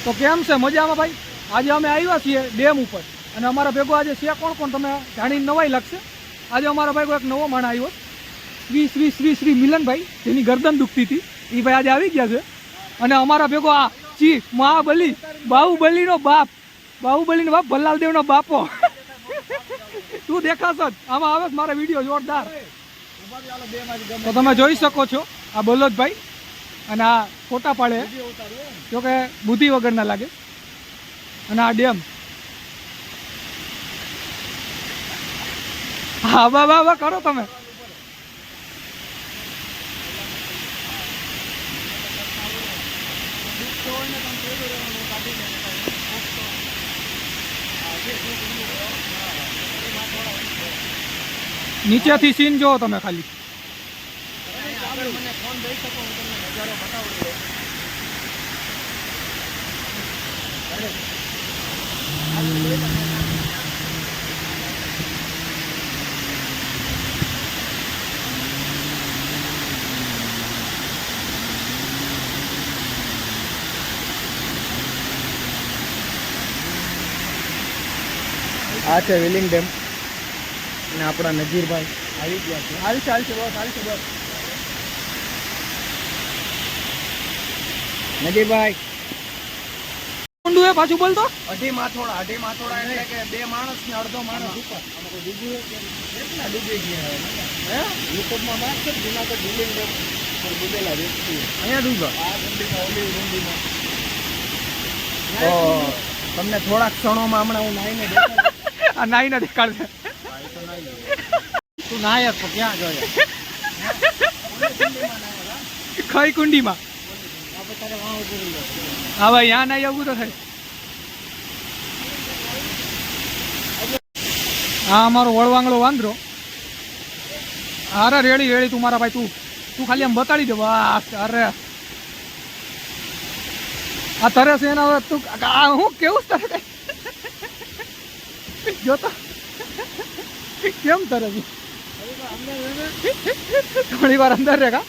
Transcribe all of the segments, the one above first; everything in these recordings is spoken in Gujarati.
તો કેમ છે મજામાં ભાઈ? આજે અમે આવ્યા છીએ ડેમ ઉપર અને અમારા ભેગો આજે છે કોણ કોણ તમે જાણીને નવાઈ લાગશે. આજે અમારા ભેગો એક નવો માણસ આવ્યો, શ્રી મિલનભાઈ, જેની ગરદન દુખતી હતી. એ ભાઈ આજે આવી ગયા છે. અને અમારા ભેગો આ ચીફ મહાબલી, બાહુબલીનો બાપ, ભલ્લાલ દેવનો બાપો. તું દેખાશો જ, આમાં આવે મારા વિડીયો જોરદાર. તો તમે જોઈ શકો છો આ બલોદભાઈ અને આ ફોટા પાડે, જોકે બુદ્ધિ વગરના લાગે. અને આ ડેમ, હા વાહ કરો તમે. નીચેથી સીન જોવો તમે ખાલી. આ છે વિલિંગ ડેમ અને આપણા નજીરભાઈ આવી ગયા છે. હાલશે બસ. નજીરભાઈ ઊંડું એ પાછું બોલતો. અઢી માથોડા એટલે કે 2 માણસ ને અડધો માણસ ઉપર. કેટલા ડૂબી ગયા હે? યુટ્યુબમાં વાત છે જુનાગઢ વિલિંગ ડેમ પર ડૂબેલા વ્યક્તિ અહીંયા ડૂબ્યા. આ ડુંડીમાં ઓલી ડુંડીમાં તો તમને થોડાક ક્ષણોમાં હમણાં હું નાઈને દેખાડું. આ નાઈને દેખાડશે. તું નાય તો ક્યાં જોયે? કઈ કુંડીમાં? હા ભાઈ, यहाँ नहीं आવું તો થાય. હા અમારો વળવાંગડો વાંદરો. અરે રેડી તું મારા ભાઈ, તું ખાલી આમ બતાડી દે બસ. અરે આ તરે છે એના તું હું કેવું તરે જોતો કેમ તરે છે? થોડી વાર અંદર રે કા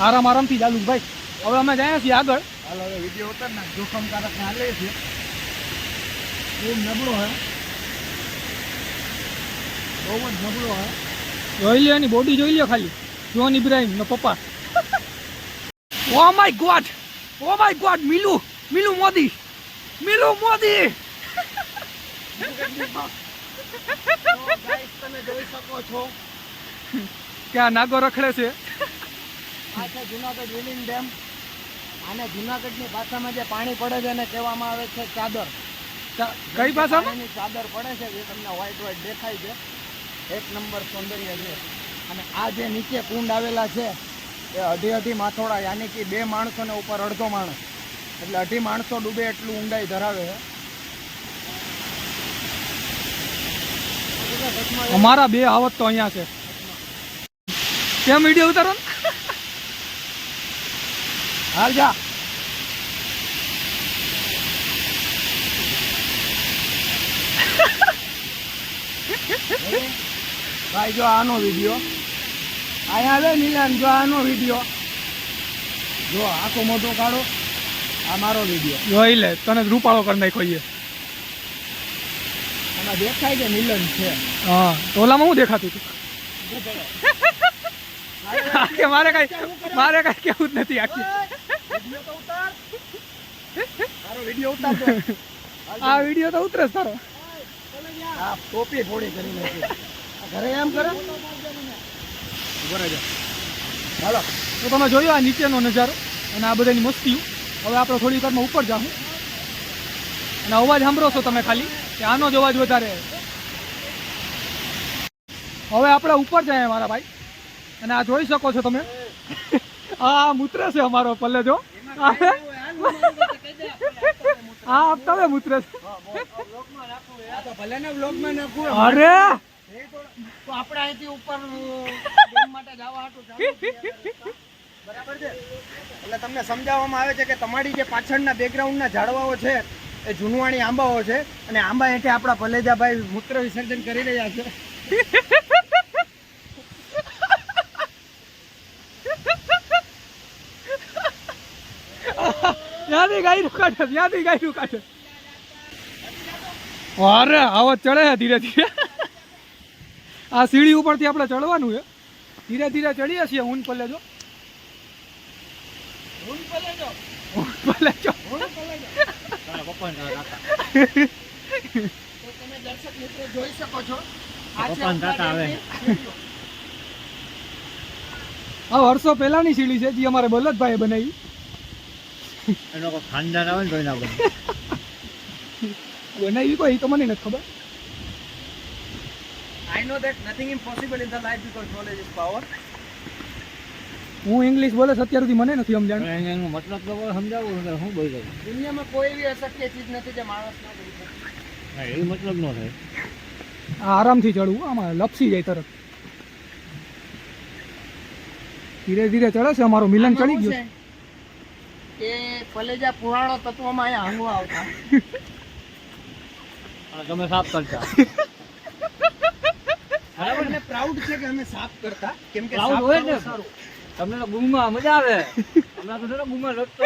આરામથી ચાલુ ભાઈ. હવે અમે જાય છીએ આગળ. હાલો હવે વિડીયો ઉતાર ના, જોખમકારક હાલે છે. ખૂબ નબળો હે, બહુ જ નબળો હે. જોઈ લ્યો એની બોડી, જોઈ લ્યો ખાલી. જોન ઇબ્રાહિમ નો પપ્પા. ઓ માય ગોડ, મિલુ મોદી. તમે જોઈ શકો છો ક્યાં નાગો રખડે છે. આ છે જુનાગઢ વિલિંગ ડેમ. આને જુનાગઢની ભાષામાં જે પાણી પડે છે એને કહેવામાં આવે છે ચાદર. કઈ ભાષામાં? ચાદર પડે છે જે તમને વ્હાઈટ દેખાય છે. 1 નંબર સૌંદર્ય છે. અને આ જે નીચે કુંડ આવેલા છે એ અઢી માથોડા, યાની કે 2 માણસોને ઉપર અડધો માણસ, એટલે 2.5 માણસો ડૂબે એટલું ઊંડાઈ ધરાવે છે. અમારા 2 આવત તો અહીંયા છે. કેમ વિડીયો ઉતારો? હાલ જા. ભાઈ જો આનો વિડીયો અહીંયા આવે મિલન, જો આનો વિડીયો જો, આખો મોટો કાઢો. આ મારો વિડીયો જોઈ લે, તને રૂપાળો કરી નાખ્યો. આમાં દેખાય કે મિલન છે. હા, ટોલામાં હું દેખાતું હતું? મારે કઈ કેવું જ નથી. આખી આ વિડીયો તો ઉતરે તારો. આ ટોપી ફોડી કરી નાખી. ઘરે એમ કરે. હાલો, તો તમે જોયો આ નીચેનો નજારો અને આ બધાની મસ્તી. હવે આપણે થોડી વારમાં ઉપર જાઉં અને અવાજ સાંભળો છો તમે ખાલી, કે આનો જ અવાજ વધારે. હવે આપણે ઉપર જાય મારા ભાઈ. અને આ જોઈ શકો છો તમે, આ મૂત્ર છે અમારો પલ્લે. જો હા તમે મૂત્ર છે. અરે આપણે અહીંથી ઉપર માટે જવા હતું બરાબર છે. એટલે તમને સમજાવવામાં આવે છે કે તમારી જે પાછળના બેકગ્રાઉન્ડના ઝાડવાઓ છે એ જૂનવાણી આંબાઓ છે. અને આંબા હેઠે આપણા ભલેજાભાઈ મૂત્ર વિસર્જન કરી રહ્યા છે. ત્યાંથી ગાયરું કાઢે, ત્યાંથી ગાયરું કાઢે. અરે આવો ચડે છે ધીરે ધીરે. આ સીડી ઉપરથી આપણે ચડવાનું છે. ધીરે ધીરે ચડીએ છીએ. ઊન પલે જો, ઊન પલે જો. તો તમે દર્શક મિત્રો જોઈ શકો છો. આ વર્ષો પહેલાની સીડી છે જે અમારે બલદભાઈએ બનાવી. એનો કોઈ ખાનદાન આવે ને તો એના બનાવી કોઈ તો મને નથી ખબર. I know that nothing impossible in the life because knowledge is power. હું ઇંગ્લિશ બોલે અત્યાર સુધી મને નથી સમજાણ. એનો મતલબ તો સમજાવું ને હું બોલી દઉં. દુનિયામાં કોઈ એવી અશક્ય ચીજ નથી જે માણસ ના કરી શકે. હા, એ મતલબ ન થાય. આ આરામથી ચડવું, આમાં લપસી જાય તરત. ધીરે ધીરે ચડે છે. અમારો મિલન ચડી ગયો છે. કે પલેજા પુરાણો તત્વમાં અહીંયા હાંગવા આવતા. અને તમે સાફ કરતા. મને પ્રાઉડ છે કે અમે સાફ કરતા, કેમ કે સાફ હોય ને સારું. તમને તો ગુમમાં મજા આવે. અમે તો થોડા ગુમમાં લડતો.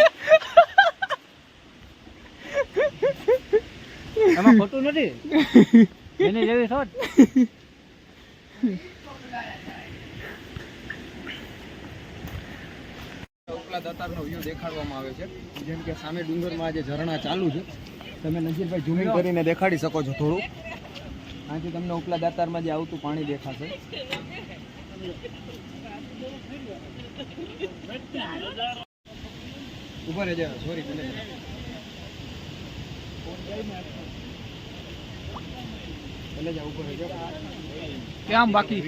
એમાં ખોટું નથી. એને જેવી સોચ. ઉપલા દાતારનો વ્યૂ દેખાડવામાં આવે છે. જેમ કે સામે ડુંગરમાં જે ઝરણા ચાલુ છે, તમે નજીકભાઈ ઝૂમિંગ કરીને દેખાડી શકો છો થોડું. આથી તમને ઉપલા દાતારમાં જે આવતું પાણી દેખાશે. ઉભા રહેજો, સોરી. કેમ બાકી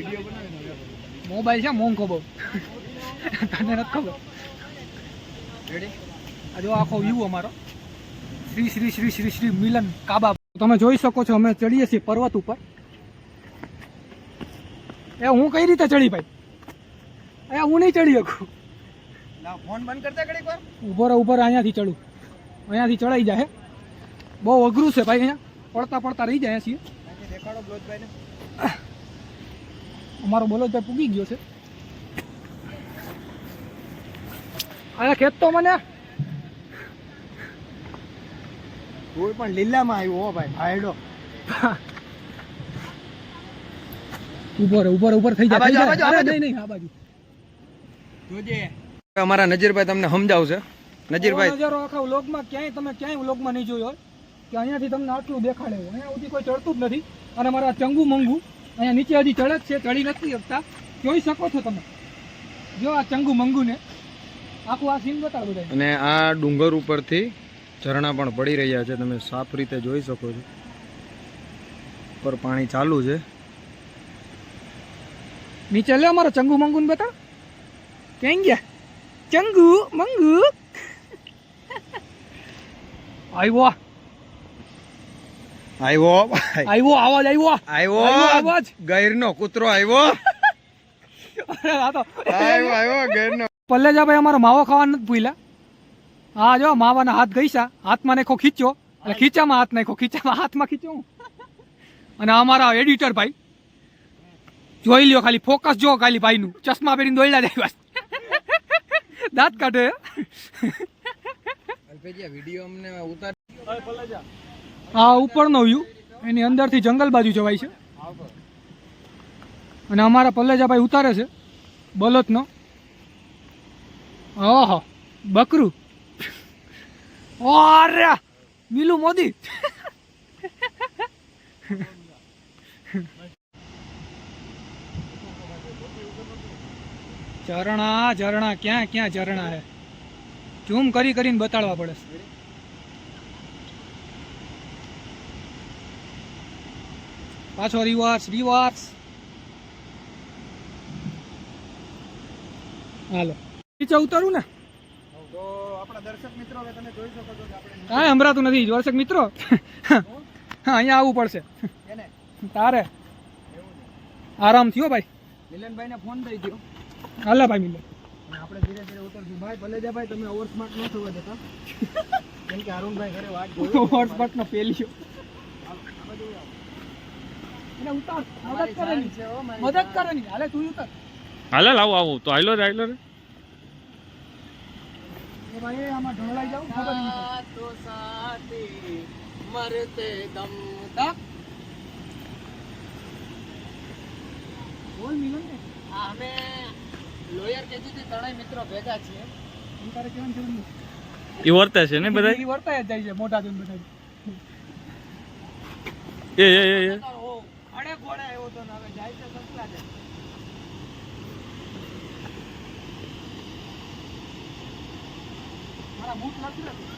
મોબાઈલ છે મોંઘો બહુ. તને નથી ખબર. આ જો આખો વ્યૂ અમારો. શ્રી શ્રી શ્રી શ્રી શ્રી મિલન કાબા. તમે જોઈ શકો છો અમે ચડીએ છીએ પર્વત ઉપર. એ હું કઈ રીતે ચડી ભાઈ? એ હું નહીં ચડી શકું. ફોન બંધ કરતા ઘડીક વાર. ઉપર અહીંયાથી ચડું. અહીંયાથી ચડાઈ જાય. બહુ અઘરું છે ભાઈ. અહીંયા પડતા પડતા રહી જાય છીએ. દેખાડો બલોદભાઈને. અમારો બલોદભાઈ પૂગી ગયો છે. અહીંયા ખેત તો મને કોઈ પણ લીલામાં આવ્યો હો ભાઈ. હાયડો ઉપર થઈ જાય. નહીં આ બાજુ જોજે. અમારા નજીરભાઈ તમને સમજાવશે. નજીરભાઈ, નજારો આખા વ્લોગમાં ક્યાંય વ્લોગમાં નહીં જોયો હોય કે અહીંયાથી તમને આટલું દેખાડે. અહીંયા સુધી કોઈ ચડતું જ નથી. અને મારા ચંગુ મંગુ અહીંયા નીચે હજી ચડે જ છે, ચડી નથી શકતા. જોઈ શકો છો તમે. જો આ ચંગુ મંગુને આખું આ સીન બતાવો બધા. અને આ ડુંગર ઉપરથી ઝરણા પણ પડી રહ્યા છે. તમે સાફ રીતે જોઈ શકો છો. ઉપર પાણી ચાલુ છે. નીચે લે અમારો ચંગુ મંગુ ને બતાવ. ક્યાં ગયા ચંગુ મંગુ? આવ્યો આવાજ. ગૈરનો કૂતરો આવ્યો. પલ્લેજાભાઈ અમારો માવો ખાવા નથી ભૂલ્યા. હા જો માવાના હાથ ગઈસા. હાથમાં નાખો ખીચો, એટલે ખીચામાં હાથ નાખો, ખીચામાં હાથમાં ખીચો. અને અમારા એડિટર ભાઈ જોઈ લ્યો, ખાલી ફોકસ જો ખાલી ભાઈનું. ચશ્મા પહેરીને દોડ્યા જાય. દાંત કાઢે. હા ઉપરનો વ્યૂ. એની અંદરથી જંગલ બાજુ જવાય છે. અને અમારા પલ્લેજાભાઈ ઉતારે છે બલોતનો. ઓહો બકરું. અરે મિલુ મોદી. ઝરણા ઝરણા ક્યાં ક્યાં ઝરણા હે. ઝૂમ કરીને બતાડવા પડે. પાછો રિવર્સ. હાલો નીચે ઉતારું ને. તો આપણા દર્શક મિત્રો હવે તમે જોઈ શકો છો કે આપણે કાંઈ સંભળાતું નથી. દર્શક મિત્રો હા અહીંયા આવવું પડશે તારે. આરામ થયો ભાઈ. મિલનભાઈને ફોન થઈ ગયો. હાલા ભાઈ મિલન. આપણે ધીરે ધીરે ઉતરશું. ભાઈ પલ્લેજાભાઈ તમે ઓવર સ્માર્ટ ન થવા દેતા. કેમ કે અરુણભાઈ ઘરે વાટ જોઈ. ઓવર સ્માર્ટનો પેલ્યો. એને ઉતાર. મદદ કરે ની. હાલે તું ઉતાર. હાલે લાવો તો હાલો રે. તો ભાઈ આમાં ઢોળાઈ જાવ ખબર નહીં પડે. तो साथी मरते दम तक બોલ મિલન ને અમે લોયર કેજીથી ત્રણેય મિત્રો ભેગા છીએ. હું તારે કેવાનું જરૂર નથી. એ વર્તે છે ને બધા ઈ વર્તાય જ જાય છે મોટા જોઈને બધા. એ અડે ઘોડે આવ્યો તો ને હવે જાય છે સંકલા જાય. મારા બૂટ નથી રહેતું.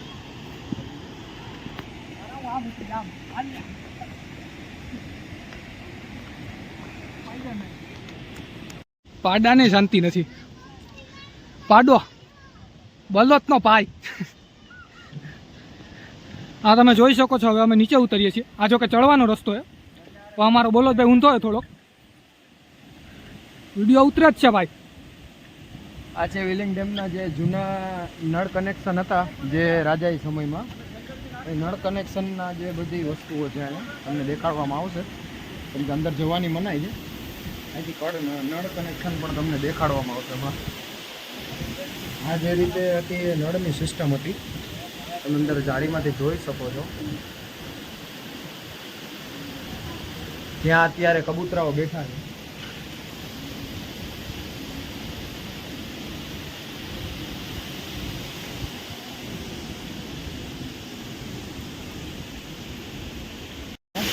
અરે હું આ મૂકી આમ આલ્યા. પાડાને શાંતિ નથી. પાડો બલોતનો પાય. આ તમે જોઈ શકો છો. હવે અમે નીચે ઉતરીએ છીએ. આ જો કે ચડવાનો રસ્તો છે તો અમારો બલોતભાઈ ઊંધો હોય થોડોક. વિડીયો ઉતરે જ છે ભાઈ. આ છે વિલિંગ ડેમના જે જૂના નળ કનેક્શન હતા જે રાજાઈ સમયમાં. એ નળ કનેક્શનના જે બધી વસ્તુઓ છે એને તમને દેખાડવામાં આવશે. કેમ કે અંદર જવાની મનાઈ છે. અહીંથી નળ કનેક્શન પણ તમને દેખાડવામાં આવશે હમણાં. આ જે રીતે હતી એ નળની સિસ્ટમ હતી તમે અંદર જાળીમાંથી જોઈ શકો છો. ત્યાં અત્યારે કબૂતરાઓ બેઠા છે.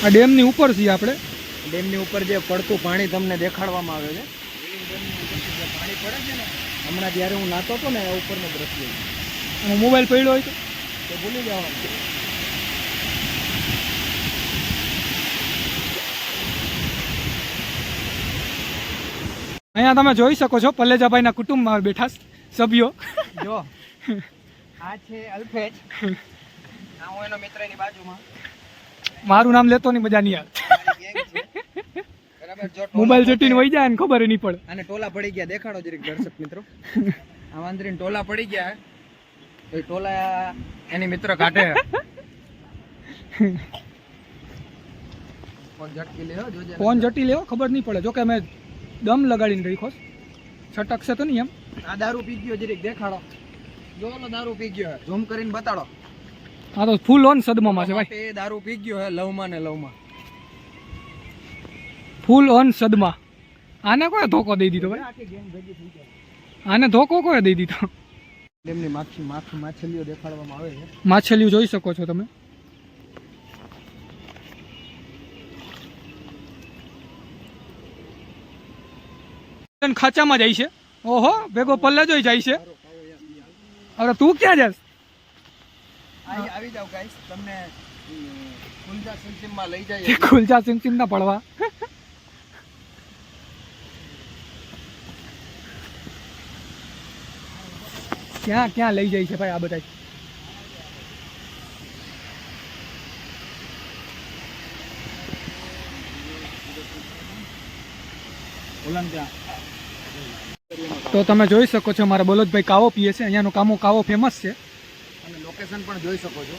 આ ડેમની ઉપર છીએ આપણે. ડેમની ઉપર જે પડતું પાણી તમને દેખાડવામાં આવે છે. જે પાણી પડે છે ને હમણાં જ્યારે હું નાતો હતો ને એ ઉપરનો દ્રશ્ય છે. અને મોબાઈલ પડ્યો હોય તો ભૂલી જવાનું. અહીંયા તમે જોઈ શકો છો પલ્લેજાભાઈના કુટુંબમાં બેઠા સભ્યો. જો આ છે અલ્ફેજ. આ હું એનો મિત્ર એની બાજુમાં. મારું નામ લેતો નહીં, મજા નહીં આવે. બરાબર. જો મોબાઈલ ચટીને વહી જાય ને ખબર નહીં પડે. અને ટોલા પડી ગયા દેખાડો જરીક દર્શક મિત્રો. આ વાંદરીને ટોલા પડી ગયા. એ ટોલા એની મિત્ર કાઢે. ફોન ઝટકી લેવો જોજે. ફોન જટી લેવો ખબર નહીં પડે. જો કે મેં દમ લગાડીને રાખ્યો છટકશે તો નહીં એમ. આ દારૂ પી ગયો જરીક દેખાડો. જો ઓલો દારૂ પી ગયો હે. ઝૂમ કરીને બતાડો. હા તો ફૂલ ઓન સદમામાં છે ભાઈ. એ દારૂ પી ગયો હે લવમાં ને લવમાં. Full on Sadma. આને કોઈ ધોકો દઈ દીધો ભાઈ. આખી ગેંગ ભેગી થઈ જાય. આને ધોકો કોઈ દઈ દીધો. ડેમની માછલીઓ દેખાડવામાં આવે છે. માછલીઓ જોઈ શકો છો તમે. ખાચામાં જાય છે. ઓહો ભેગો પલ્લેજોય જાય છે. અરે તું ક્યાં જાસ? આવી જાવ ગાઈસ તમને કુંજા સિમસિમમાં લઈ જાય. ખુલજા સિમસિમ ના પડવા. ક્યાં ક્યાં લઈ જાય છે ભાઈ આ બધા. તો તમે જોઈ શકો છો મારા બલોદભાઈ કાવો પીએ છે. અહીંયાનો કાવો ફેમસ છે. અને લોકેશન પણ જોઈ શકો છો.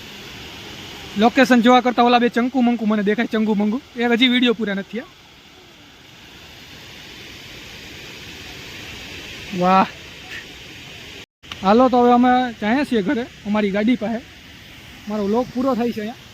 લોકેશન જોવા કરતા ઓલા બે ચંકુ મંકુ મને દેખાય. ચંગુ મંગુ એ હજી વિડીયો પૂરા નથી થયા. વાહ. હાલો તો હવે અમે ચાહીએ છીએ ઘરે અમારી ગાડી પાસે. મારો વ્લોગ પૂરો થાય છે અહીંયા.